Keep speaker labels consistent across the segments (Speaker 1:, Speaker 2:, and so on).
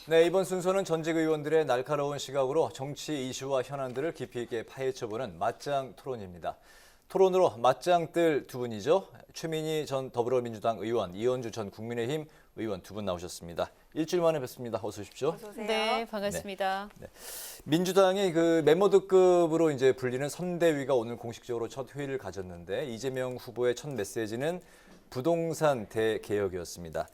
Speaker 1: 네, 이번 순서는 전직 의원들의 날카로운 시각으로 정치 이슈와 현안들을 깊이 있게 파헤쳐보는 맞짱 토론입니다. 토론으로 맞짱 뜰 두 분이죠. 최민희 전 더불어민주당 의원, 이현주 전 국민의힘 의원 두 분 나오셨습니다. 일주일 만에 뵙습니다. 어서 오십시오.
Speaker 2: 어서 오세요.
Speaker 3: 네, 반갑습니다.
Speaker 1: 네. 민주당이 그 멤버드급으로 이제 불리는 선대위가 오늘 공식적으로 첫 회의를 가졌는데 이재명 후보의 첫 메시지는 부동산 대개혁이었습니다.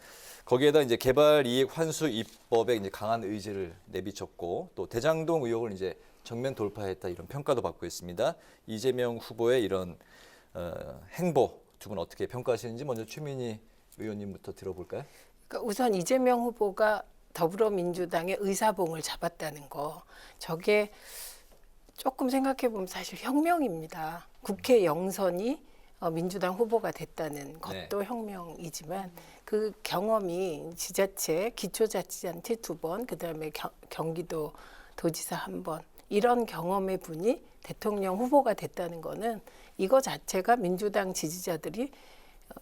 Speaker 1: 거기에다 이제 개발 이익 환수 입법에 이제 강한 의지를 내비쳤고 또 대장동 의혹을 이제 정면 돌파했다 이런 평가도 받고 있습니다. 이재명 후보의 이런 행보 두 분 어떻게 평가하시는지 먼저 최민희 의원님부터 들어볼까요?
Speaker 2: 그러니까 우선 이재명 후보가 더불어민주당의 의사봉을 잡았다는 거, 저게 조금 생각해 보면 사실 혁명입니다. 국회 영선이 민주당 후보가 됐다는 것도
Speaker 1: 네.
Speaker 2: 혁명이지만 그 경험이 지자체, 기초자치단체 2번, 그다음에 경기도 도지사 1번 이런 경험의 분이 대통령 후보가 됐다는 거는 이거 자체가 민주당 지지자들이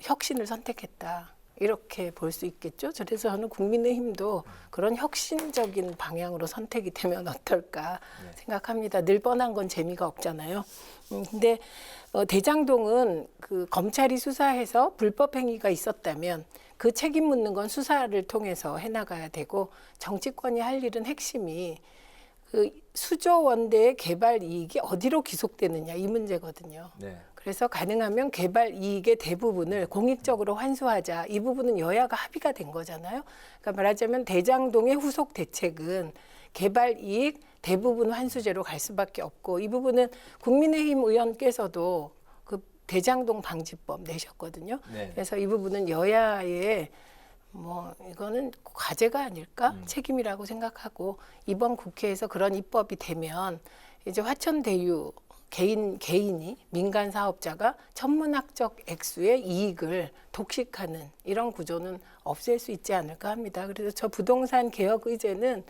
Speaker 2: 혁신을 선택했다. 이렇게 볼 수 있겠죠. 그래서 저는 국민의힘도 그런 혁신적인 방향으로 선택이 되면 어떨까 생각합니다. 늘 뻔한 건 재미가 없잖아요. 근데 대장동은 그 검찰이 수사해서 불법 행위가 있었다면 그 책임 묻는 건 수사를 통해서 해나가야 되고 정치권이 할 일은 핵심이 그 수조 원대의 개발 이익이 어디로 귀속되느냐 이 문제거든요.
Speaker 1: 네.
Speaker 2: 그래서 가능하면 개발 이익의 대부분을 공익적으로 환수하자. 이 부분은 여야가 합의가 된 거잖아요. 그러니까 말하자면 대장동의 후속 대책은 개발 이익 대부분 환수제로 갈 수밖에 없고 이 부분은 국민의힘 의원께서도 그 대장동 방지법 내셨거든요.
Speaker 1: 네.
Speaker 2: 그래서 이 부분은 여야의 뭐 이거는 과제가 아닐까 책임이라고 생각하고 이번 국회에서 그런 입법이 되면 이제 화천대유 개인이 민간 사업자가 천문학적 액수의 이익을 독식하는 이런 구조는 없앨 수 있지 않을까 합니다. 그래서 저 부동산 개혁 의제는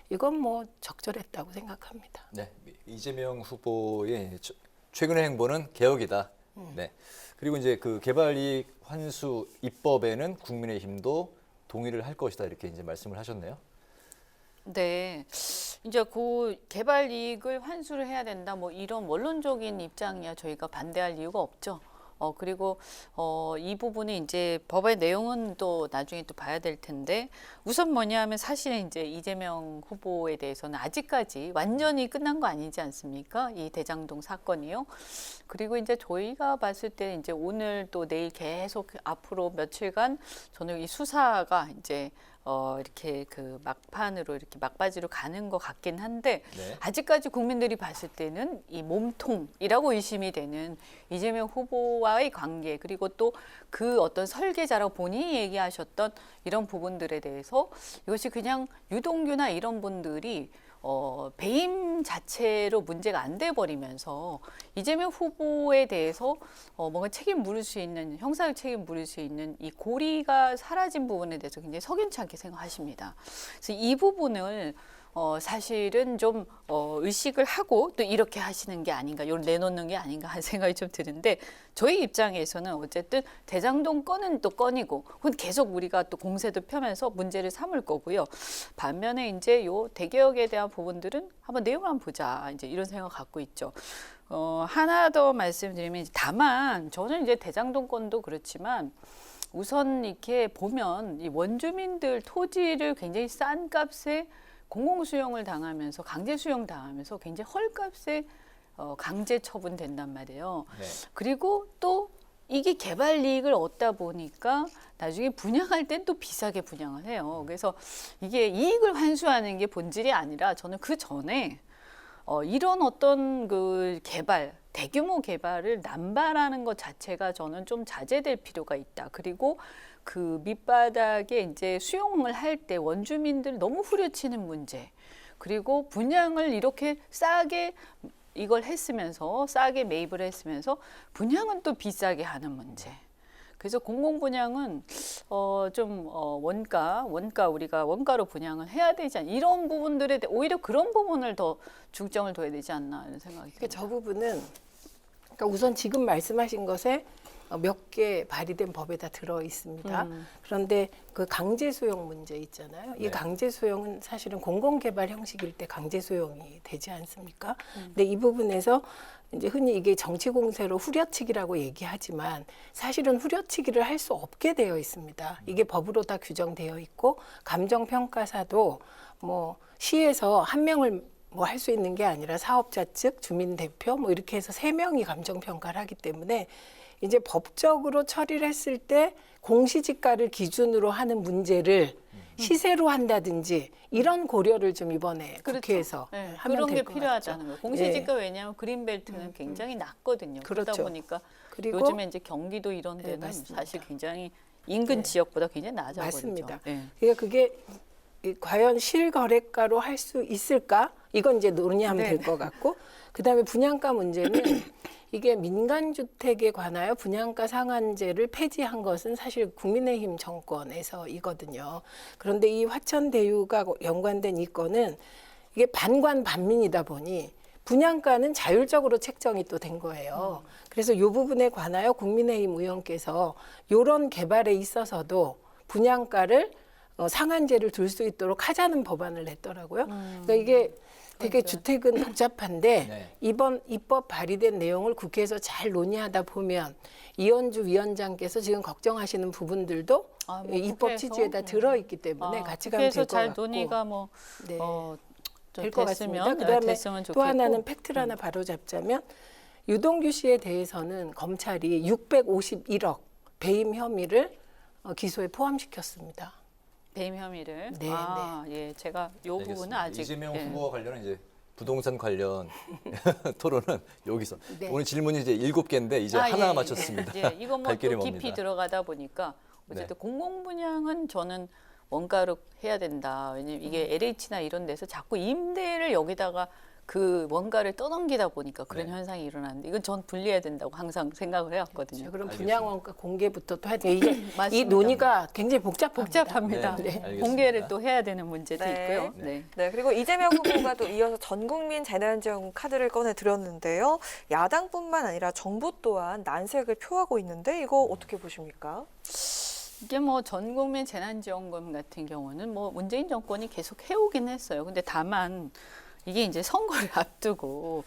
Speaker 2: 이건 뭐 적절했다고 생각합니다.
Speaker 1: 네, 이재명 후보의 최근의 행보는 개혁이다. 네. 그리고 이제 그 개발 이익 환수 입법에는 국민의힘도 동의를 할 것이다 이렇게 이제 말씀을 하셨네요.
Speaker 3: 네, 이제 그 개발 이익을 환수를 해야 된다. 뭐 이런 원론적인 입장이야 저희가 반대할 이유가 없죠. 그리고 이 부분이 이제 법의 내용은 또 나중에 또 봐야 될 텐데 우선 뭐냐면 사실은 이제 이재명 후보에 대해서는 아직까지 완전히 끝난 거 아니지 않습니까? 이 대장동 사건이요. 그리고 이제 저희가 봤을 때 이제 오늘 또 내일 계속 앞으로 며칠간 저는 이 수사가 이제 이렇게 그 막판으로 이렇게 막바지로 가는 것 같긴 한데
Speaker 1: 네.
Speaker 3: 아직까지 국민들이 봤을 때는 이 몸통이라고 의심이 되는 이재명 후보와의 관계 그리고 또 그 어떤 설계자라고 본인이 얘기하셨던 이런 부분들에 대해서 이것이 그냥 유동규나 이런 분들이 배임 자체로 문제가 안 돼 버리면서 이재명 후보에 대해서 뭔가 책임 물을 수 있는 형사적 책임 물을 수 있는 이 고리가 사라진 부분에 대해서 굉장히 석연치 않게 생각하십니다. 그래서 이 부분을 사실은 좀 의식을 하고 또 이렇게 하시는 게 아닌가, 이걸 내놓는 게 아닌가 하는 생각이 좀 드는데 저희 입장에서는 어쨌든 대장동 건은 또 건이고 그건 계속 우리가 또 공세도 펴면서 문제를 삼을 거고요. 반면에 이제 요 대개혁에 대한 부분들은 한번 내용을 한번 보자 이제 이런 생각 갖고 있죠. 하나 더 말씀드리면 다만 저는 이제 대장동 건도 그렇지만 우선 이렇게 보면 이 원주민들 토지를 굉장히 싼 값에 공공수용을 당하면서 강제 수용 당하면서 굉장히 헐값에 강제 처분된단 말이에요.
Speaker 1: 네.
Speaker 3: 그리고 또 이게 개발 이익을 얻다 보니까 나중에 분양할 땐 또 비싸게 분양을 해요. 그래서 이게 이익을 환수하는 게 본질이 아니라 저는 그 전에 이런 어떤 그 개발, 대규모 개발을 남발하는 것 자체가 저는 좀 자제될 필요가 있다. 그리고 그 밑바닥에 이제 수용을 할 때 원주민들 너무 후려치는 문제, 그리고 분양을 이렇게 싸게 이걸 했으면서 싸게 매입을 했으면서 분양은 또 비싸게 하는 문제. 그래서 공공분양은 좀 원가 우리가 원가로 분양을 해야 되지 않나 이런 부분들에 대해 오히려 그런 부분을 더 중점을 둬야 되지 않나 이런 생각이 듭니다.
Speaker 2: 저 부분은 그러니까 우선 지금 말씀하신 것에 몇 개 발의된 법에 다 들어 있습니다. 그런데 그 강제 수용 문제 있잖아요. 이
Speaker 1: 네.
Speaker 2: 강제 수용은 사실은 공공개발 형식일 때 강제 수용이 되지 않습니까? 근데 이 부분에서 이제 흔히 이게 정치 공세로 후려치기라고 얘기하지만 사실은 후려치기를 할 수 없게 되어 있습니다. 이게 법으로 다 규정되어 있고 감정평가사도 뭐 시에서 한 명을 뭐 할 수 있는 게 아니라 사업자 측, 주민 대표 뭐 이렇게 해서 3명이 감정평가를 하기 때문에 이제 법적으로 처리를 했을 때 공시지가를 기준으로 하는 문제를 시세로 한다든지 이런 고려를 좀 이번에 국회에서
Speaker 3: 네,
Speaker 2: 하면
Speaker 3: 그런 게
Speaker 2: 될 것
Speaker 3: 필요하다는
Speaker 2: 같죠.
Speaker 3: 거예요. 공시지가 왜냐하면 그린벨트는 굉장히 낮거든요. 그러다
Speaker 2: 그렇죠.
Speaker 3: 보니까
Speaker 2: 그리고
Speaker 3: 요즘에 이제 경기도 이런
Speaker 2: 네,
Speaker 3: 데는
Speaker 2: 맞습니다.
Speaker 3: 사실 굉장히 인근
Speaker 2: 네.
Speaker 3: 지역보다 굉장히 낮아 버리죠.
Speaker 2: 맞습니다.
Speaker 3: 네.
Speaker 2: 그러니까 그게 과연 실거래가로 할 수 있을까? 이건 이제 논의하면
Speaker 3: 네.
Speaker 2: 될 것 같고, 그다음에 분양가 문제는 이게 민간주택에 관하여 분양가 상한제를 폐지한 것은 사실 국민의힘 정권에서이거든요. 그런데 이 화천대유가 연관된 이 건은 이게 반관반민이다 보니 분양가는 자율적으로 책정이 또 된 거예요. 그래서 이 부분에 관하여 국민의힘 의원께서 이런 개발에 있어서도 분양가를 상한제를 둘 수 있도록 하자는 법안을 냈더라고요. 그러니까 이게 되게
Speaker 3: 그렇죠.
Speaker 2: 주택은 복잡한데
Speaker 1: 네.
Speaker 2: 이번 입법 발의된 내용을 국회에서 잘 논의하다 보면 이현주 위원장께서 지금 걱정하시는 부분들도
Speaker 3: 아, 뭐
Speaker 2: 이 입법
Speaker 3: 국회에서?
Speaker 2: 취지에 다 들어있기 때문에 같이 가면
Speaker 3: 국회에서
Speaker 2: 될 것
Speaker 3: 잘
Speaker 2: 같고
Speaker 3: 논의가 뭐
Speaker 2: 네.
Speaker 3: 좀
Speaker 2: 될 것 같습니다.
Speaker 3: 됐으면
Speaker 2: 그다음에
Speaker 3: 됐으면
Speaker 2: 또
Speaker 3: 좋겠고.
Speaker 2: 하나는 팩트를 하나 바로 잡자면 유동규 씨에 대해서는 검찰이 651억 배임 혐의를 기소에 포함시켰습니다.
Speaker 3: 배임 혐의를.
Speaker 2: 네,
Speaker 3: 예, 제가 이 부분은
Speaker 1: 알겠습니다.
Speaker 3: 아직
Speaker 1: 이재명
Speaker 3: 예.
Speaker 1: 후보와 관련한 이제 부동산 관련 토론은 여기서
Speaker 2: 네.
Speaker 1: 오늘 질문이 이제 7개인데 이제
Speaker 3: 아,
Speaker 1: 하나
Speaker 3: 예,
Speaker 1: 맞췄습니다.
Speaker 3: 예, 이거
Speaker 1: 갈 길이
Speaker 3: 뭐또 깊이
Speaker 1: 멉니다.
Speaker 3: 들어가다 보니까 어쨌든
Speaker 1: 네.
Speaker 3: 공공분양은 저는 원가로 해야 된다. 왜냐면 이게 LH나 이런 데서 자꾸 임대를 여기다가 그 원가를 떠넘기다 보니까 그런
Speaker 1: 네.
Speaker 3: 현상이 일어나는데 이건 전 분리해야 된다고 항상 생각을 해왔거든요.
Speaker 2: 자, 그럼
Speaker 1: 알겠습니다.
Speaker 2: 분양원가 공개부터 또 해야 돼. 이게 이
Speaker 3: 맞습니다.
Speaker 2: 논의가 굉장히 복잡합니다.
Speaker 3: 복잡합니다.
Speaker 1: 네, 네, 알겠습니다.
Speaker 3: 공개를 또 해야 되는 문제도
Speaker 4: 네.
Speaker 3: 있고요.
Speaker 1: 네.
Speaker 3: 네.
Speaker 4: 네, 그리고 이재명 후보가 또 이어서 전국민 재난지원금 카드를 꺼내드렸는데요. 야당뿐만 아니라 정부 또한 난색을 표하고 있는데 이거 어떻게 보십니까?
Speaker 3: 이게 뭐 전국민 재난지원금 같은 경우는 뭐 문재인 정권이 계속 해오긴 했어요. 근데 다만 이게 이제 선거를 앞두고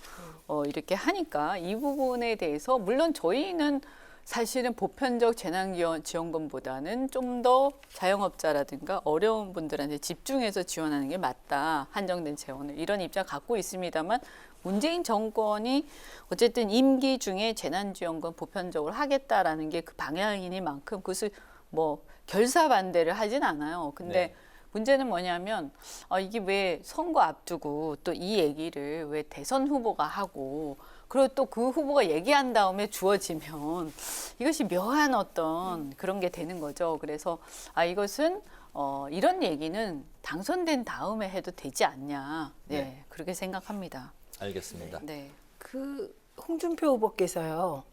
Speaker 3: 이렇게 하니까 이 부분에 대해서 물론 저희는 사실은 보편적 재난지원금보다는 좀 더 자영업자라든가 어려운 분들한테 집중해서 지원하는 게 맞다. 한정된 재원을 이런 입장 갖고 있습니다만 문재인 정권이 어쨌든 임기 중에 재난지원금 보편적으로 하겠다라는 게 그 방향이니만큼 그것을 뭐 결사 반대를 하진 않아요. 근데
Speaker 1: 네.
Speaker 3: 문제는 뭐냐면 이게 왜 선거 앞두고 또 이 얘기를 왜 대선 후보가 하고 그리고 또 그 후보가 얘기한 다음에 주어지면 이것이 묘한 어떤 그런 게 되는 거죠. 그래서 이것은 이런 얘기는 당선된 다음에 해도 되지 않냐. 네,
Speaker 1: 네.
Speaker 3: 그렇게 생각합니다.
Speaker 1: 알겠습니다.
Speaker 3: 네.
Speaker 2: 그 홍준표 후보께서요.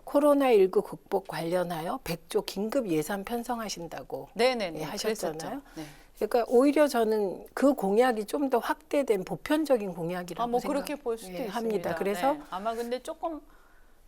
Speaker 2: 코로나19 극복 관련하여 100조 긴급 예산 편성하신다고
Speaker 3: 네네네.
Speaker 2: 예, 하셨잖아요.
Speaker 3: 그랬었죠. 네.
Speaker 2: 그러니까 오히려 저는 그 공약이 좀 더 확대된 보편적인 공약이라고
Speaker 3: 뭐 그렇게 볼 수도 있습니다.
Speaker 2: 합니다. 그래서
Speaker 3: 네. 아마 근데 조금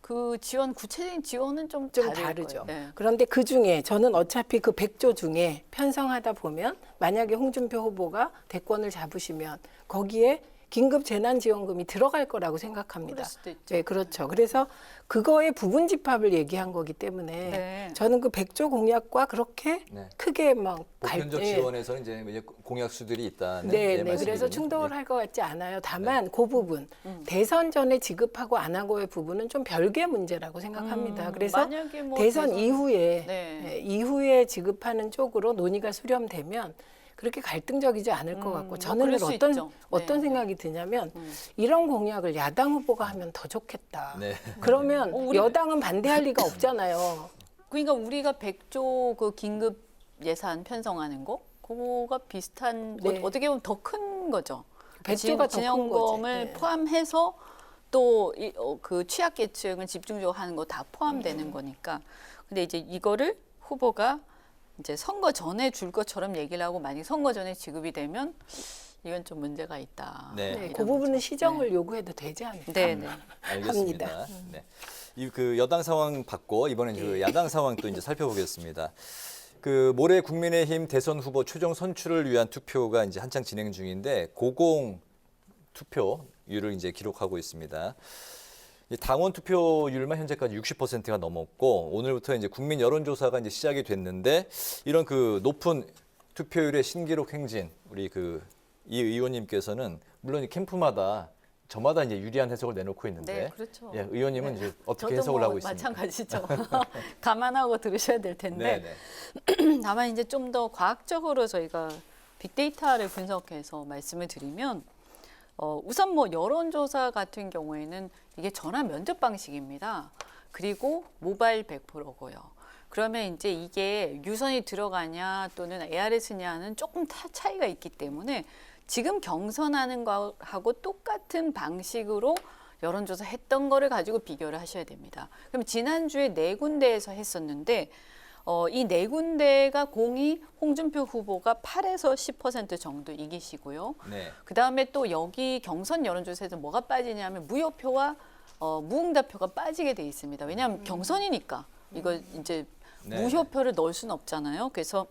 Speaker 3: 그 지원 구체적인 지원은 좀
Speaker 2: 좀
Speaker 3: 다를
Speaker 2: 다르죠.
Speaker 3: 거예요. 네.
Speaker 2: 그런데 그 중에 저는 어차피 그 100조 중에 편성하다 보면 만약에 홍준표 후보가 대권을 잡으시면 거기에 긴급 재난지원금이 들어갈 거라고 생각합니다.
Speaker 3: 그럴 수도 있죠.
Speaker 2: 네, 그렇죠. 그래서 그거의 부분 집합을 얘기한 거기 때문에
Speaker 3: 네.
Speaker 2: 저는 그 100조 공약과 그렇게
Speaker 1: 네.
Speaker 2: 크게 막
Speaker 1: 보편적
Speaker 2: 예.
Speaker 1: 지원에서는 이제 공약수들이 있다는
Speaker 2: 네,
Speaker 1: 예,
Speaker 2: 네. 그래서
Speaker 1: 말씀이군요.
Speaker 2: 충돌을
Speaker 1: 예.
Speaker 2: 할 것 같지 않아요. 다만 그 부분 대선 전에 지급하고 안 하고의 부분은 좀 별개 문제라고 생각합니다. 그래서
Speaker 3: 만약에 뭐
Speaker 2: 대선 이후에
Speaker 3: 네.
Speaker 2: 예, 이후에 지급하는 쪽으로 논의가 수렴되면 그렇게 갈등적이지 않을 것 같고 저는
Speaker 3: 그럴 수
Speaker 2: 어떤
Speaker 3: 있죠.
Speaker 2: 어떤
Speaker 3: 네.
Speaker 2: 생각이 드냐면 이런 공약을 야당 후보가 하면 더 좋겠다.
Speaker 1: 네.
Speaker 2: 그러면
Speaker 3: 우리-
Speaker 2: 여당은 반대할 리가 없잖아요.
Speaker 3: 그러니까 우리가 100조 그 긴급 예산 편성하는 거 그거가 비슷한
Speaker 2: 네.
Speaker 3: 어떻게 보면 더 큰 거죠.
Speaker 2: 100조가 더 큰 거지.
Speaker 3: 진영금을
Speaker 2: 네.
Speaker 3: 포함해서 또 그 취약계층을 집중적으로 하는 거 다 포함되는 거니까. 근데 이제 이거를 후보가 이제 선거 전에 줄 것처럼 얘기를 하고 만약 선거 전에 지급이 되면 이건 좀 문제가 있다.
Speaker 1: 네.
Speaker 2: 네,
Speaker 3: 이런
Speaker 2: 그 부분은
Speaker 3: 거죠.
Speaker 2: 시정을 요구해도 되지 않을까?
Speaker 3: 네, 네.
Speaker 1: 알겠습니다. 네. 이 그 여당 상황 봤고 이번엔 그 야당 상황 또 이제 살펴보겠습니다. 그 모레 국민의힘 대선 후보 최종 선출을 위한 투표가 이제 한창 진행 중인데 고공 투표율을 이제 기록하고 있습니다. 이 당원 투표율만 현재까지 60%가 넘었고 오늘부터 이제 국민 여론조사가 이제 시작이 됐는데 이런 그 높은 투표율의 신기록 행진 우리 그 이 의원님께서는 물론 이 캠프마다 저마다 이제 유리한 해석을 내놓고 있는데
Speaker 3: 네, 그렇죠.
Speaker 1: 예, 의원님은
Speaker 3: 네.
Speaker 1: 이제 어떻게
Speaker 3: 저도
Speaker 1: 해석을
Speaker 3: 뭐
Speaker 1: 하고 있습니까?
Speaker 3: 마찬가지죠. 감안하고 들으셔야 될 텐데
Speaker 1: 네.
Speaker 3: 다만 이제 좀 더 과학적으로 저희가 빅데이터를 분석해서 말씀을 드리면 우선 뭐 여론조사 같은 경우에는 이게 전화 면접 방식입니다. 그리고 모바일 100%고요. 그러면 이제 이게 유선이 들어가냐 또는 ARS냐는 조금 차이가 있기 때문에 지금 경선하는 거하고 똑같은 방식으로 여론조사 했던 거를 가지고 비교를 하셔야 됩니다. 그럼 지난주에 4군데에서 했었는데 이 4군데가 공이 홍준표 후보가 8에서 10% 정도 이기시고요.
Speaker 1: 네.
Speaker 3: 그다음에 또 여기 경선 여론조사에서 뭐가 빠지냐면 무효표와 무응답표가 빠지게 돼 있습니다. 왜냐하면 경선이니까 이거 이제
Speaker 1: 네.
Speaker 3: 무효표를 넣을 수는 없잖아요. 그래서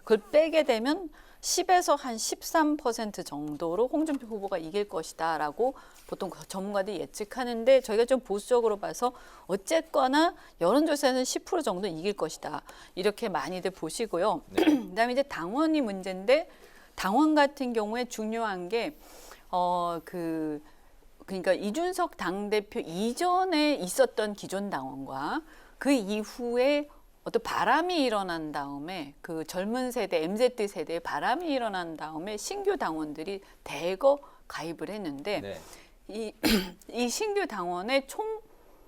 Speaker 3: 그걸 빼게 되면 10에서 한 13% 정도로 홍준표 후보가 이길 것이다라고 보통 전문가들이 예측하는데 저희가 좀 보수적으로 봐서 어쨌거나 여론조사에서는 10% 정도 이길 것이다. 이렇게 많이들 보시고요.
Speaker 1: 네.
Speaker 3: 그다음에 이제 당원이 문제인데 당원 같은 경우에 중요한 게 그러니까 이준석 당대표 이전에 있었던 기존 당원과 그 이후에 어떤 바람이 일어난 다음에 그 젊은 세대, MZ 세대의 바람이 일어난 다음에 신규 당원들이 대거 가입을 했는데
Speaker 1: 네.
Speaker 3: 이 신규 당원의 총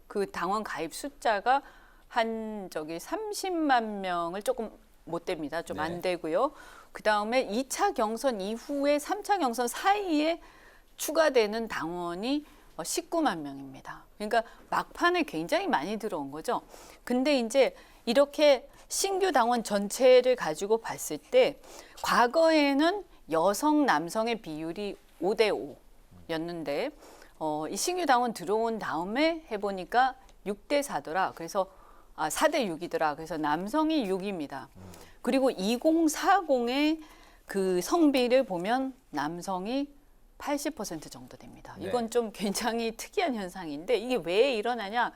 Speaker 3: 그 당원 가입 숫자가 한 30만 명을 조금 못 됩니다. 좀 안
Speaker 1: 네.
Speaker 3: 되고요. 그다음에 2차 경선 이후에 3차 경선 사이에 추가되는 당원이 19만 명입니다. 그러니까 막판에 굉장히 많이 들어온 거죠. 근데 이제 이렇게 신규 당원 전체를 가지고 봤을 때 과거에는 여성 남성의 비율이 5대 5였는데 이 신규 당원 들어온 다음에 해보니까 6대 4더라. 그래서 4대 6이더라. 그래서 남성이 6입니다. 그리고 2040의 그 성비를 보면 남성이 80% 정도 됩니다.
Speaker 1: 네.
Speaker 3: 이건 좀 굉장히 특이한 현상인데 이게 왜 일어나냐?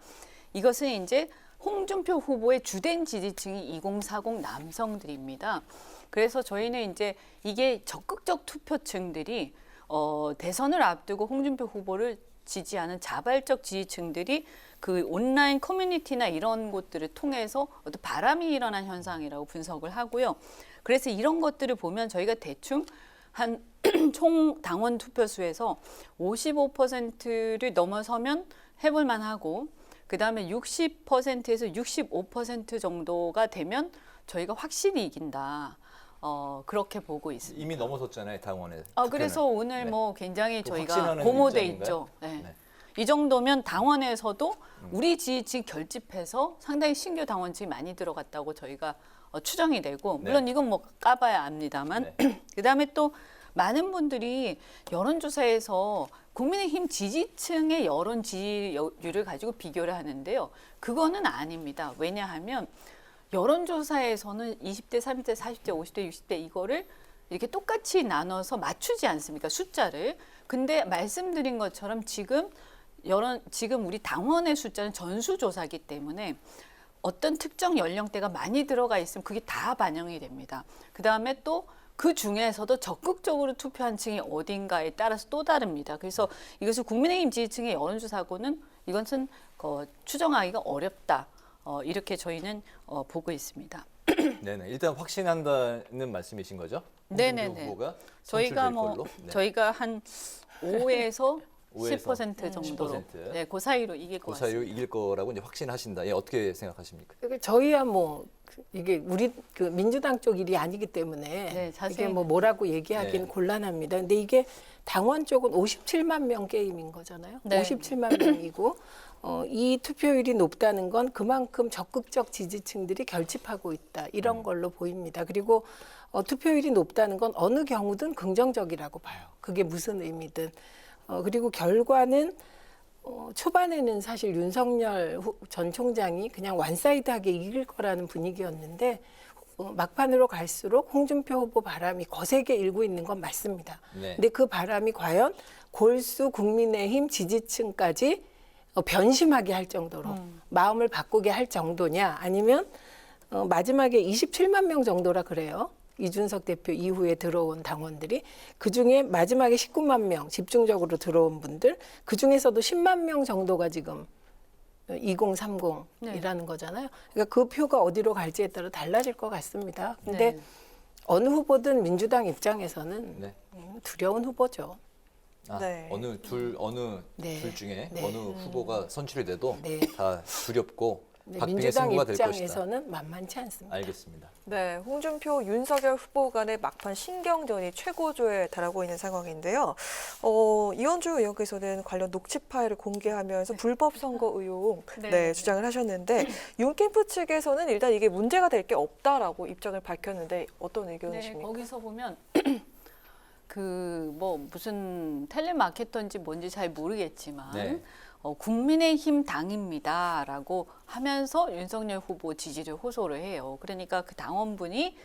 Speaker 3: 이것은 이제 홍준표 후보의 주된 지지층이 2040 남성들입니다. 그래서 저희는 이제 이게 적극적 투표층들이 대선을 앞두고 홍준표 후보를 지지하는 자발적 지지층들이 그 온라인 커뮤니티나 이런 곳들을 통해서 어떤 바람이 일어난 현상이라고 분석을 하고요. 그래서 이런 것들을 보면 저희가 대충 한 총 당원 투표수에서 55%를 넘어서면 해볼 만하고 그다음에 60%에서 65% 정도가 되면 저희가 확실히 이긴다. 그렇게 보고 있습니다.
Speaker 1: 이미 넘어섰잖아요, 당원에.
Speaker 3: 그래서 오늘
Speaker 1: 네.
Speaker 3: 뭐 굉장히
Speaker 1: 또
Speaker 3: 저희가
Speaker 1: 확신하는
Speaker 3: 고무돼
Speaker 1: 입장인가요?
Speaker 3: 있죠. 네.
Speaker 1: 네.
Speaker 3: 이 정도면 당원에서도 우리 지지층 결집해서 상당히 신규 당원층이 많이 들어갔다고 저희가 추정이 되고 물론
Speaker 1: 네.
Speaker 3: 이건 뭐 까봐야 압니다만 그다음에 또 많은 분들이 여론조사에서 국민의힘 지지층의 여론 지지율을 가지고 비교를 하는데요. 그거는 아닙니다. 왜냐하면 여론조사에서는 20대, 30대, 40대, 50대, 60대 이거를 이렇게 똑같이 나눠서 맞추지 않습니까? 숫자를. 근데 말씀드린 것처럼 지금 우리 당원의 숫자는 전수조사이기 때문에 어떤 특정 연령대가 많이 들어가 있으면 그게 다 반영이 됩니다. 그다음에 또 그 중에서도 적극적으로 투표한 층이 어딘가에 따라서 또 다릅니다. 그래서 이것을 국민의힘 지지층의 여론조사고는 이것은 추정하기가 어렵다. 이렇게 저희는 보고 있습니다.
Speaker 1: 네네. 일단 확신한다는 말씀이신 거죠?
Speaker 3: 네네네.
Speaker 1: 홍준표 후보가
Speaker 3: 저희가
Speaker 1: 선출될
Speaker 3: 뭐
Speaker 1: 걸로? 네.
Speaker 3: 저희가 한 5에서
Speaker 1: 5에서
Speaker 3: 10% 정도로
Speaker 1: 10%.
Speaker 3: 네, 그 사이로 이길 것
Speaker 1: 그
Speaker 3: 같습니다.
Speaker 1: 사이로 이길 거라고 이제 확신하신다. 예, 어떻게 생각하십니까?
Speaker 2: 그러니까 저희야 뭐 이게 우리 그 민주당 쪽 일이 아니기 때문에
Speaker 3: 네, 자세히
Speaker 2: 이게 뭐 뭐라고 얘기하기는
Speaker 1: 네.
Speaker 2: 곤란합니다. 근데 이게 당원 쪽은 57만 명 게임인 거잖아요.
Speaker 3: 네.
Speaker 2: 57만 명이고 이 투표율이 높다는 건 그만큼 적극적 지지층들이 결집하고 있다 이런 걸로 보입니다. 그리고 투표율이 높다는 건 어느 경우든 긍정적이라고 봐요. 그게 무슨 의미든. 그리고 결과는 초반에는 사실 윤석열 전 총장이 그냥 완사이드하게 이길 거라는 분위기였는데 막판으로 갈수록 홍준표 후보 바람이 거세게 일고 있는 건 맞습니다.
Speaker 1: 네.
Speaker 2: 근데 그 바람이 과연 골수 국민의힘 지지층까지 변심하게 할 정도로 마음을 바꾸게 할 정도냐 아니면 마지막에 27만 명 정도라 그래요. 이준석 대표 이후에 들어온 당원들이 그중에 마지막에 19만 명 집중적으로 들어온 분들 그중에서도 10만 명 정도가 지금 2030이라는 거잖아요. 그러니까 그 표가 어디로 갈지에 따라 달라질 것 같습니다. 근데
Speaker 3: 네.
Speaker 2: 어느 후보든 민주당 입장에서는
Speaker 1: 네.
Speaker 2: 두려운 후보죠.
Speaker 4: 네.
Speaker 1: 어느 둘 중에
Speaker 2: 네.
Speaker 1: 어느 후보가 선출이 돼도
Speaker 2: 네.
Speaker 1: 다 두렵고
Speaker 2: 네,
Speaker 1: 박빙의
Speaker 2: 민주당
Speaker 1: 승부가 될 것이다.
Speaker 2: 입장에서는 만만치 않습니다.
Speaker 1: 알겠습니다.
Speaker 4: 네, 홍준표, 윤석열 후보 간의 막판 신경전이 최고조에 달하고 있는 상황인데요. 이현주 의원께서는 관련 녹취 파일을 공개하면서 불법 선거 의혹
Speaker 3: 네.
Speaker 4: 주장을 하셨는데 윤캠프 측에서는 일단 이게 문제가 될 게 없다라고 입장을 밝혔는데 어떤
Speaker 3: 네,
Speaker 4: 의견이십니까?
Speaker 3: 거기서 보면 그 뭐 무슨 텔레마케터인지 뭔지 잘 모르겠지만
Speaker 1: 네.
Speaker 3: 국민의힘 당입니다라고 하면서 윤석열 후보 지지를 호소를 해요. 그러니까 그 당원분이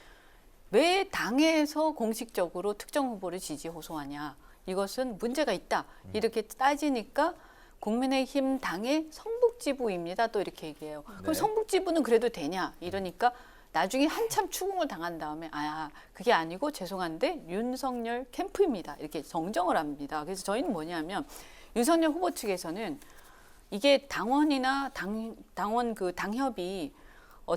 Speaker 3: 왜 당에서 공식적으로 특정 후보를 지지 호소하냐. 이것은 문제가 있다. 이렇게 따지니까 국민의힘 당의 성북지부입니다. 또 이렇게 얘기해요.
Speaker 1: 네.
Speaker 3: 그럼 성북지부는 그래도 되냐. 이러니까 나중에 한참 추궁을 당한 다음에 그게 아니고 죄송한데 윤석열 캠프입니다. 이렇게 정정을 합니다. 그래서 저희는 뭐냐면 윤석열 후보 측에서는 이게 당원이나 당원 그 당협이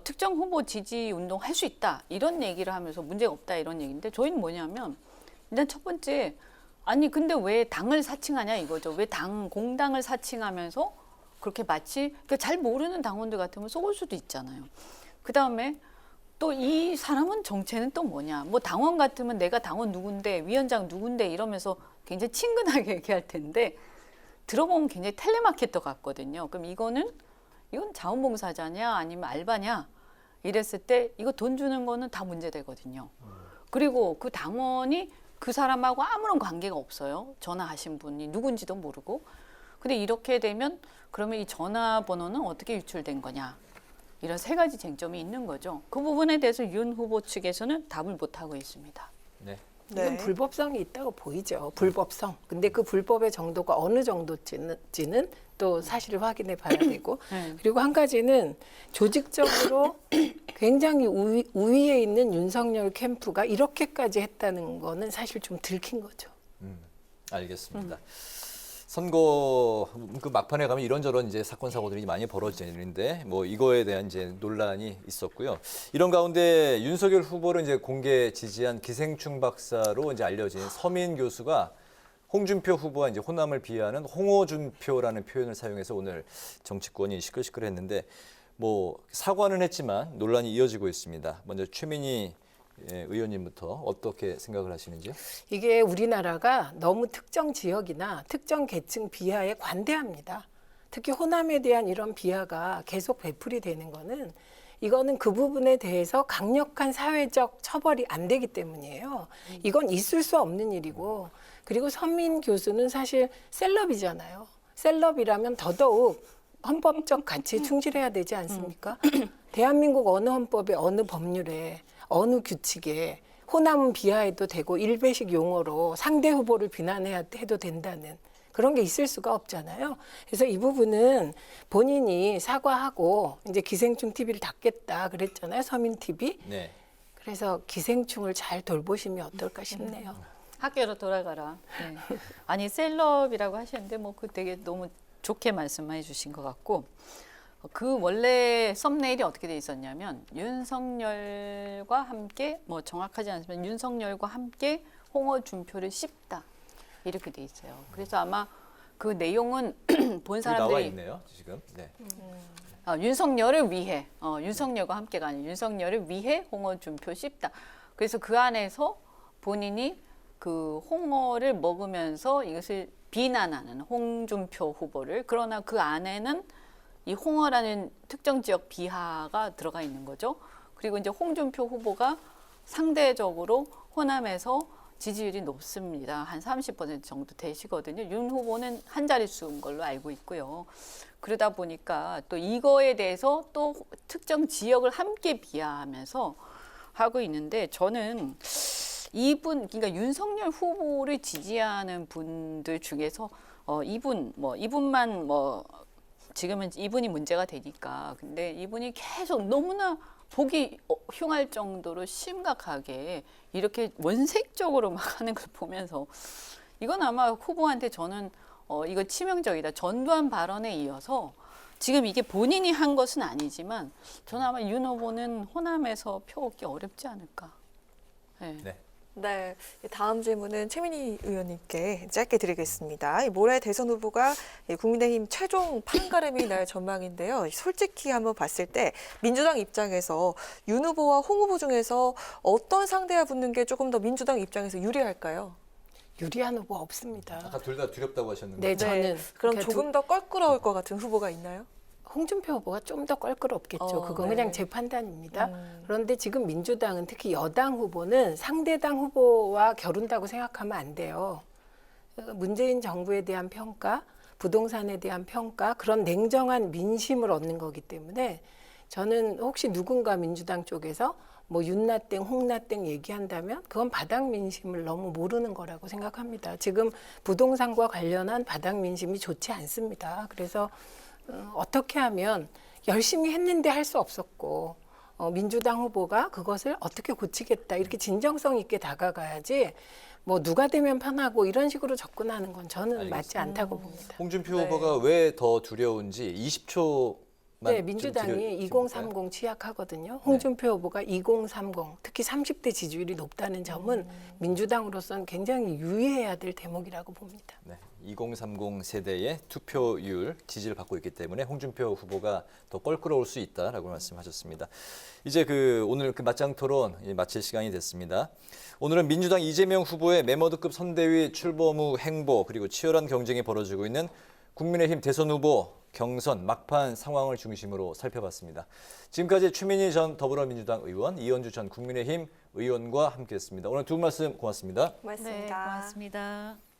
Speaker 3: 특정 후보 지지 운동 할 수 있다 이런 얘기를 하면서 문제가 없다 이런 얘기인데 저희는 뭐냐면 일단 첫 번째 아니 근데 왜 당을 사칭하냐 이거죠. 왜 공당을 사칭하면서 그렇게 마치 그러니까 잘 모르는 당원들 같으면 속을 수도 있잖아요. 그 다음에 또 이 사람은 정체는 또 뭐냐. 뭐 당원 같으면 내가 당원 누군데 위원장 누군데 이러면서 굉장히 친근하게 얘기할 텐데 들어보면 굉장히 텔레마케터 같거든요. 그럼 이건 자원봉사자냐 아니면 알바냐 이랬을 때 이거 돈 주는 거는 다 문제되거든요. 그리고 그 당원이 그 사람하고 아무런 관계가 없어요. 전화하신 분이 누군지도 모르고. 근데 이렇게 되면 그러면 이 전화번호는 어떻게 유출된 거냐. 이런 세 가지 쟁점이 있는 거죠. 그 부분에 대해서 윤 후보 측에서는 답을 못하고 있습니다.
Speaker 1: 네.
Speaker 2: 이건 불법성이 있다고 보이죠. 불법성. 근데 그 불법의 정도가 어느 정도지는 또 사실을 확인해 봐야 되고.
Speaker 3: 네.
Speaker 2: 그리고 한 가지는 조직적으로 굉장히 우위에 있는 윤석열 캠프가 이렇게까지 했다는 거는 사실 좀 들킨 거죠.
Speaker 1: 알겠습니다. 선거 그 막판에 가면 이런저런 이제 사건 사고들이 많이 벌어지는데 뭐 이거에 대한 이제 논란이 있었고요. 이런 가운데 윤석열 후보를 이제 공개 지지한 기생충 박사로 이제 알려진 서민 교수가 홍준표 후보와 이제 호남을 비하하는 홍어준표라는 표현을 사용해서 오늘 정치권이 시끌시끌했는데 뭐 사과는 했지만 논란이 이어지고 있습니다. 먼저 최민희 의원님부터 어떻게 생각을 하시는지요?
Speaker 2: 이게 우리나라가 너무 특정 지역이나 특정 계층 비하에 관대합니다. 특히 호남에 대한 이런 비하가 계속 배풀이 되는 거는 이거는 그 부분에 대해서 강력한 사회적 처벌이 안 되기 때문이에요. 이건 있을 수 없는 일이고 그리고 서민 교수는 사실 셀럽이잖아요. 셀럽이라면 더더욱 헌법적 가치에 충실해야 되지 않습니까? 대한민국 어느 헌법에 어느 법률에 어느 규칙에 호남은 비하해도 되고 일배식 용어로 상대 후보를 비난해도 된다는 그런 게 있을 수가 없잖아요. 그래서 이 부분은 본인이 사과하고 이제 기생충 TV를 닫겠다 그랬잖아요. 서민 TV.
Speaker 1: 네.
Speaker 2: 그래서 기생충을 잘 돌보시면 어떨까 싶네요.
Speaker 3: 학교로 돌아가라. 네. 아니 셀럽이라고 하시는데 뭐 그 되게 너무 좋게 말씀해 주신 것 같고 그 원래 썸네일이 어떻게 돼 있었냐면 윤석열과 함께 뭐 정확하지 않지만 윤석열과 함께 홍어준표를 씹다 이렇게 돼 있어요. 그래서 아마 그 내용은 본
Speaker 1: 나와
Speaker 3: 사람들이
Speaker 1: 있네요 지금. 네.
Speaker 3: 윤석열을 위해 윤석열과 함께가 아니라 윤석열을 위해 홍어준표 씹다. 그래서 그 안에서 본인이 그 홍어를 먹으면서 이것을 비난하는 홍준표 후보를 그러나 그 안에는 이 홍어라는 특정 지역 비하가 들어가 있는 거죠. 그리고 이제 홍준표 후보가 상대적으로 호남에서 지지율이 높습니다. 한 30% 정도 되시거든요. 윤 후보는 한 자릿수인 걸로 알고 있고요. 그러다 보니까 또 이거에 대해서 또 특정 지역을 함께 비하하면서 하고 있는데 저는 그러니까 윤석열 후보를 지지하는 분들 중에서 이분만 지금은 이분이 문제가 되니까. 근데 이분이 계속 너무나 보기 흉할 정도로 심각하게 이렇게 원색적으로 막 하는 걸 보면서 이건 아마 후보한테 저는 이거 치명적이다. 전두환 발언에 이어서 지금 이게 본인이 한 것은 아니지만 저는 아마 윤 후보는 호남에서 표 얻기 어렵지 않을까. 네.
Speaker 1: 네.
Speaker 4: 네, 다음 질문은 최민희 의원님께 짧게 드리겠습니다. 모레 대선 후보가 국민의힘 최종 판가름이 날 전망인데요. 솔직히 한번 봤을 때 민주당 입장에서 윤 후보와 홍 후보 중에서 어떤 상대와 붙는 게 조금 더 민주당 입장에서 유리할까요?
Speaker 2: 유리한 후보 없습니다.
Speaker 1: 아까 둘 다 두렵다고 하셨는데.
Speaker 2: 네, 저는
Speaker 4: 그럼
Speaker 2: 그러니까
Speaker 4: 조금 더 껄끄러울 것 같은 후보가 있나요?
Speaker 2: 홍준표 후보가 좀 더 껄끄럽겠죠. 그건
Speaker 4: 네.
Speaker 2: 그냥 제 판단입니다. 그런데 지금 민주당은 특히 여당 후보는 상대당 후보와 겨룬다고 생각하면 안 돼요. 문재인 정부에 대한 평가, 부동산에 대한 평가, 그런 냉정한 민심을 얻는 거기 때문에 저는 혹시 누군가 민주당 쪽에서 뭐 윤나땡, 홍나땡 얘기한다면 그건 바닥 민심을 너무 모르는 거라고 생각합니다. 지금 부동산과 관련한 바닥 민심이 좋지 않습니다. 그래서 어떻게 하면 열심히 했는데 할 수 없었고 민주당 후보가 그것을 어떻게 고치겠다 이렇게 진정성 있게 다가가야지 뭐 누가 되면 편하고 이런 식으로 접근하는 건 저는 맞지 않다고 봅니다.
Speaker 1: 홍준표
Speaker 4: 네.
Speaker 1: 후보가 왜 더 두려운지 20초만
Speaker 2: 네, 민주당이 2030 취약하거든요. 홍준표 후보가 2030, 특히 30대 지지율이 높다는 점은 민주당으로서는 굉장히 유의해야 될 대목이라고 봅니다.
Speaker 1: 네, 2030 세대의 투표율 지지를 받고 있기 때문에 홍준표 후보가 더 껄끄러울 수 있다라고 말씀하셨습니다. 이제 오늘 맞짱 토론 마칠 시간이 됐습니다. 오늘은 민주당 이재명 후보의 메머드급 선대위 출범 후 행보 그리고 치열한 경쟁이 벌어지고 있는 국민의힘 대선 후보 경선 막판 상황을 중심으로 살펴봤습니다. 지금까지 최민희 전 더불어민주당 의원, 이현주 전 국민의힘 의원과 함께했습니다. 오늘 두 분 말씀 고맙습니다.
Speaker 4: 고맙습니다.
Speaker 3: 네, 고맙습니다.